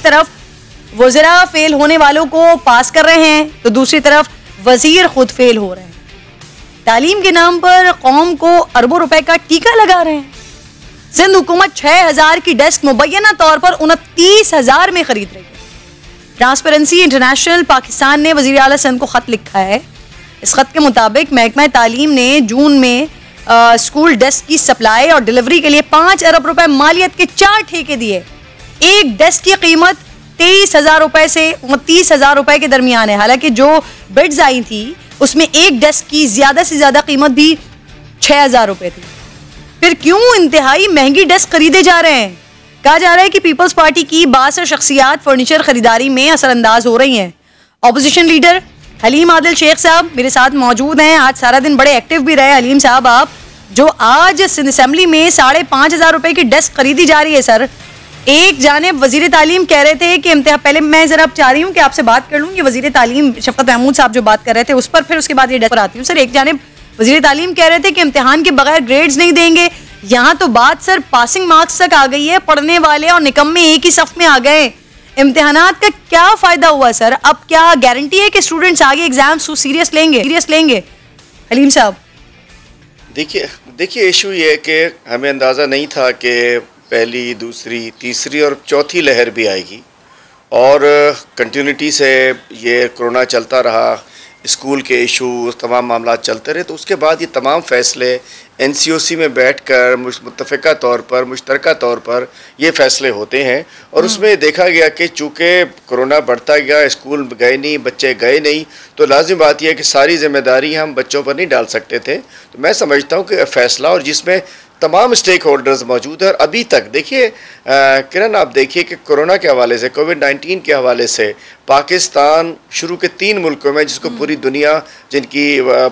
तरफ वज़रा फेल होने वालों को पास कर रहे हैं तो दूसरी तरफ वजीर खुद फेल हो रहे हैं। तालीम के नाम पर कौम को अरबों रुपए का टीका लगा रहे हैं। सिंध हुकूमत 6000 की डेस्क मुबैना तौर पर 29,000 में खरीद रही है। ट्रांसपेरेंसी इंटरनेशनल पाकिस्तान ने वज़ीर आला सिंध को खत लिखा है। इस खत के मुताबिक महकमा तालीम ने जून में स्कूल डेस्क की सप्लाई और डिलीवरी के लिए 5 अरब रुपए मालियत के 4 ठेके दिए। एक डेस्क की कीमत 23,000 रुपए से 29,000 रुपए के दरमियान है। हालांकि जो बिड्स आई थी उसमें एक डेस्क की ज्यादा से ज्यादा कीमत भी 6,000 रुपए थी। फिर क्यों इंतहाई महंगी डेस्क खरीदे जा रहे हैं? कहा जा रहा है कि पीपल्स पार्टी की बासर शख्सियात फर्नीचर खरीदारी में असरअंदाज हो रही हैं। ऑपोजिशन लीडर हलीम आदिल शेख साहब मेरे साथ मौजूद हैं। आज सारा दिन बड़े एक्टिव भी रहे हलीम साहब आप, जो आज सिंध असेंबली में 5,500 रुपए की डेस्क खरीदी जा रही है। सर, एक जानिब वजीर तालीम कह रहे थे कि पहले मैं जरा चाह रही हूँ कि आपसे बात कर लूँ, ये वजीर तालीम शफकत महमूद साहब जो बात कर रहे थे उस पर, फिर उसके बाद ये डेस्क पर आती हूँ। सर, एक जानिब वजीर तालीम कह रहे थे कि इम्तिहान के बगैर ग्रेड्स नहीं देंगे, यहाँ तो बात सर पासिंग मार्क्स तक आ गई है। पढ़ने वाले और निकम्मे एक ही सफ में आ गए। इम्तिहानात का क्या फायदा हुआ सर? अब क्या गारंटी है कि स्टूडेंट्स आगे एग्जाम्स सीरियस लेंगे? हलीम साहब, देखिए इशू ये है कि हमें अंदाज़ा नहीं था कि पहली, दूसरी, तीसरी और चौथी लहर भी आएगी और कंटिन्यूटी से ये कोरोना चलता रहा, स्कूल के इशू तमाम मामला चलते रहे। तो उसके बाद ये तमाम फ़ैसले NCOC में बैठकर मुत्तफ़िका तौर पर, मुश्तरका तौर पर ये फ़ैसले होते हैं और उसमें देखा गया कि चूँकि कोरोना बढ़ता गया, स्कूल गए नहीं, बच्चे गए नहीं, तो लाजिम बात यह है कि सारी ज़िम्मेदारी हम बच्चों पर नहीं डाल सकते थे। तो मैं समझता हूँ कि फ़ैसला, और जिसमें तमाम स्टेक होल्डर्स मौजूद है। और अभी तक देखिए किरण, आप देखिए कि कोरोना के हवाले से, कोविड-19 के हवाले से पाकिस्तान शुरू के 3 मुल्कों में जिसको पूरी दुनिया जिनकी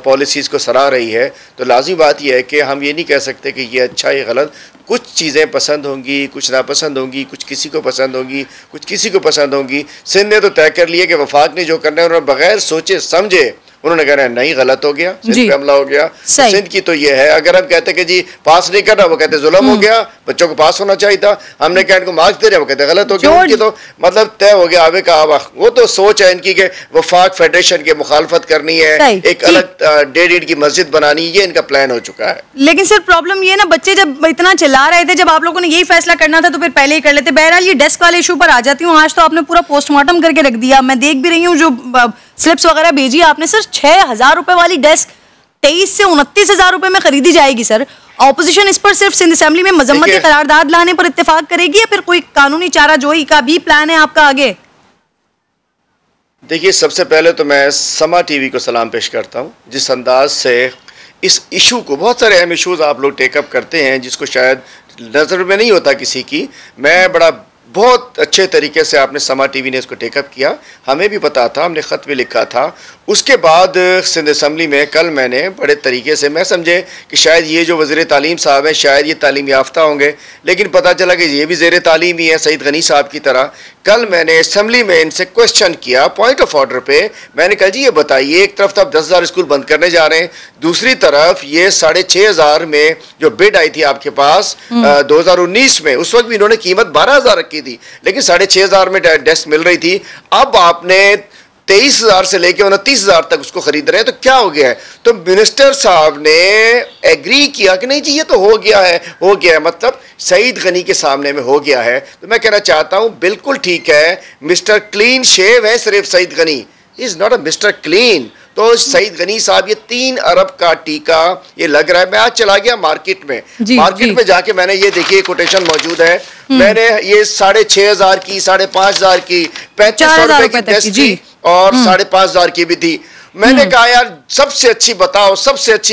पॉलिसीज़ को सराह रही है, तो लाजिम बात यह है कि हम ये नहीं कह सकते कि ये अच्छा या गलत। कुछ चीज़ें पसंद होंगी, कुछ नापसंद होंगी, कुछ किसी को पसंद होंगी, कुछ किसी को पसंद होंगी। सिंध ने तो तय कर लिया कि वफाक ने जो करना है उन्होंने बगैर सोचे समझे उन्होंने कहना है नहीं, गलत हो गया, सिंध पे हमला हो गया। तो सिंध की तो ये है, अगर हम कहते कि जी पास नहीं करना, वो कहते जुल्म हो गया, बच्चों को पास होना चाहिए था। हमने कहा इनको मार्क्स दे रहे, वो कहते गलत हो गया। उनकी तो मतलब तय हो गया आवे का आवा। वो तो सोच है इनकी कि वफाक फेडरेशन की मुखालफत करनी है, एक अलग 1.5 ईंट की मस्जिद बनानी, ये इनका प्लान हो चुका है। लेकिन सर प्रॉब्लम ये ना, बच्चे जब इतना चिल्ला रहे थे, जब आप लोगों ने यही फैसला करना था तो फिर पहले ही कर लेते। बहरहाल ये डेस्क वाले इशू पर आ जाती हूँ। आज तो आपने पूरा पोस्टमार्टम करके रख दिया। मैं देख भी रही हूँ जो स्लिप्स वगैरह भेजी आपने। सर 6,000 रुपए वाली डेस्क 23 से 29,000 रुपए में खरीदी जाएगी। सर, ऑपोजिशन इस पर सिर्फ सिंध असेंबली में मजम्मती करारदाद लाने पर इत्तेफाक करेगी या फिर कोई कानूनी चाराजोई का भी प्लान है आपका आगे? देखिए, सबसे पहले तो मैं समा टीवी को सलाम पेश करता हूँ, जिस अंदाज से इस इशू को, बहुत सारे अहम इशूज़ आप लोग टेकअप करते हैं जिसको शायद नज़र में नहीं होता किसी की। मैं बहुत अच्छे तरीके से आपने समा टीवी ने इसको टेकअप किया, हमें भी पता था, हमने ख़त भी लिखा था। उसके बाद सिंध असेंबली में कल मैंने बड़े तरीके से, मैं समझे कि शायद ये जो वज़ीर तालीम साहब हैं शायद ये तालीम याफ्ता होंगे, लेकिन पता चला कि ये भी ज़ेर तालीम ही है सईद गनी साहब की तरह। कल मैंने असेंबली में इनसे क्वेश्चन किया पॉइंट ऑफ ऑर्डर पे। मैंने कहा जी ये बताइए, एक तरफ तो आप 10,000 स्कूल बंद करने जा रहे हैं, दूसरी तरफ ये 6,500 में जो बिड आई थी आपके पास 2019 में, उस वक्त भी इन्होंने कीमत 12,000 रखी थी, लेकिन 6,500 में डेस्क मिल रही थी। अब आपने 23,000 से लेकर 29,000 तक उसको खरीद रहे हैं, तो क्या हो गया है? तो मिनिस्टर साहब ने एग्री किया कि नहीं जी ये तो हो गया है, मतलब सईद गनी के सामने में हो गया है। तो मैं कहना चाहता हूं बिल्कुल ठीक है, मिस्टर क्लीन शेव है सिर्फ Saeed Ghani, is not a mister clean. तो सईद गनी साहब ये 3 अरब का टीका ये लग रहा है। मैं आज चला गया मार्केट में जाके मैंने ये देखिए कोटेशन मौजूद है, मैंने ये 6,500 की, 5,500 की, 3500 रुपए की डेस्क थी और 5,500 की भी थी। मैंने कहा यार सबसे अच्छी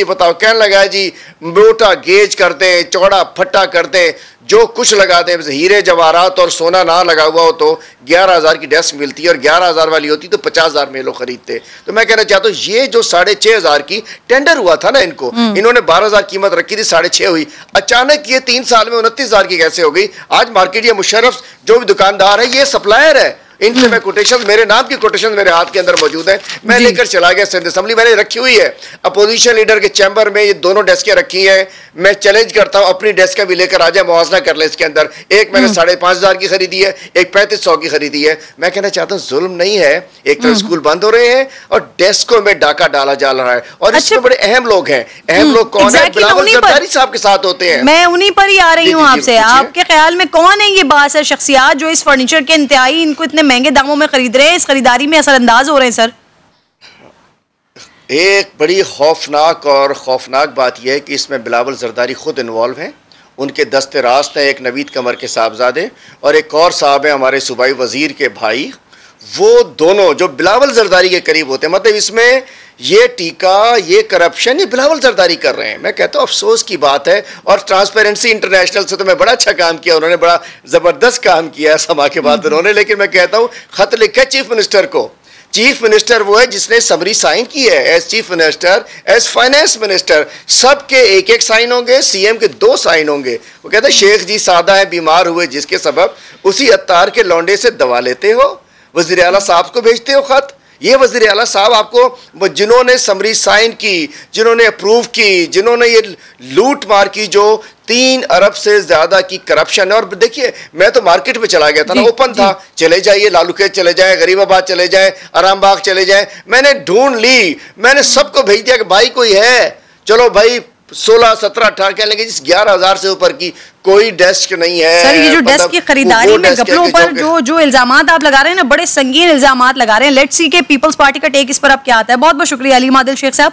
बताओ। कहने लगा जी मोटा गेज कर दें, चौड़ा फट्टा कर दें, जो कुछ लगा दें, हीरे जवाहरात और सोना ना लगा हुआ हो तो 11,000 की डेस्क मिलती है, और 11,000 वाली होती तो 50,000 में लोग खरीदते। तो मैं कहना चाहता हूँ ये जो 6,500 की टेंडर हुआ था ना, इन्होंने 12,000 कीमत रखी थी, 6,500 हुई। अचानक ये 3 साल में 29,000 की कैसे हो गई? आज मार्केट ये मुशर्रफ जो भी दुकानदार है ये सप्लायर है, इनसे मैं कोटेशन, मेरे नाम की कोटेशन मेरे हाथ के अंदर मौजूद है, मैं लेकर चला गया सिंध असेंबली, मैंने रखी हुई है अपोजिशन लीडर के चैम्बर में, ये दोनों डेस्कें रखी हैं। मैं चैलेंज करता हूं अपनी डेस्क का भी लेकर आ जाए, मुआवजा कर ले इसके अंदर। एक मैंने 5,500 की खरीदी है, एक 3500 की खरीदी है। मैं कहना चाहता हूँ जुल्म नहीं है, एक तरफ स्कूल बंद हो रहे हैं और डेस्कों में डाका डाला जा रहा है, और इसमें बड़े अहम लोग हैं। अहम लोग कौन है? बिलावल जरदारी साहब के साथ होते हैं। मैं उन्हीं पर ही आ रही हूँ आपसे, आपके ख्याल में कौन है ये बासर शख्सियात जो इस फर्नीचर के इंतहाई इनको इतने महंगे दामों में खरीद रहे हैं, इस खरीदारी में असरअंदाज हो रहे हैं? सर, एक बड़ी खौफनाक बात यह है कि इसमें बिलावल जरदारी खुद इन्वॉल्व हैं, उनके दस्ते रास्त हैं, एक नवीद कमर के साहबजादे और एक और साहब हैं हमारे सूबाई वजीर के भाई। वो दोनों जो बिलावल जरदारी के करीब होते हैं, मतलब इसमें ये टीका, ये करप्शन, ये बिलावल जरदारी कर रहे हैं। मैं कहता हूँ अफसोस की बात है। और ट्रांसपेरेंसी इंटरनेशनल से तो मैं बड़ा अच्छा काम किया, उन्होंने बड़ा ज़बरदस्त काम किया समा के बाद उन्होंने, लेकिन मैं कहता हूँ खत लिखे चीफ मिनिस्टर को। चीफ मिनिस्टर वो है जिसने समरी साइन की है, as chief minister, as finance minister, सबके एक एक साइन होंगे, सीएम के 2 साइन होंगे। वो कहता है शेख जी सादा है, बीमार हुए जिसके सबब उसी अत्तार के लौंडे से दवा लेते हो, वज़ीर आला साहब को भेजते हो खत। ये वज़ीर आला साहब आपको, जिन्होंने समरी साइन की, जिन्होंने अप्रूव की, जिन्होंने ये लूट मार की, जो 3 अरब से ज्यादा की करप्शन है। और देखिए मैं तो मार्केट में चला गया था ना, ओपन था, चले जाइए लालूखेत चले जाए, गरीबाबाद चले जाए, आरामबाग चले जाए, मैंने ढूंढ ली, मैंने सबको भेज दिया कि भाई कोई है, चलो भाई 16, 17, 18 कह लेंगे, जिस 11,000 से ऊपर की कोई डेस्क नहीं है। सर, ये जो डेस्क की खरीदारी में घपलों पर जो इल्जामात आप लगा रहे हैं ना, बड़े संगीन इल्जामात लगा रहे हैं। लेट्स सी के पीपल्स पार्टी का टेक इस पर अब क्या आता है। बहुत बहुत शुक्रिया अली मादिल शेख साहब।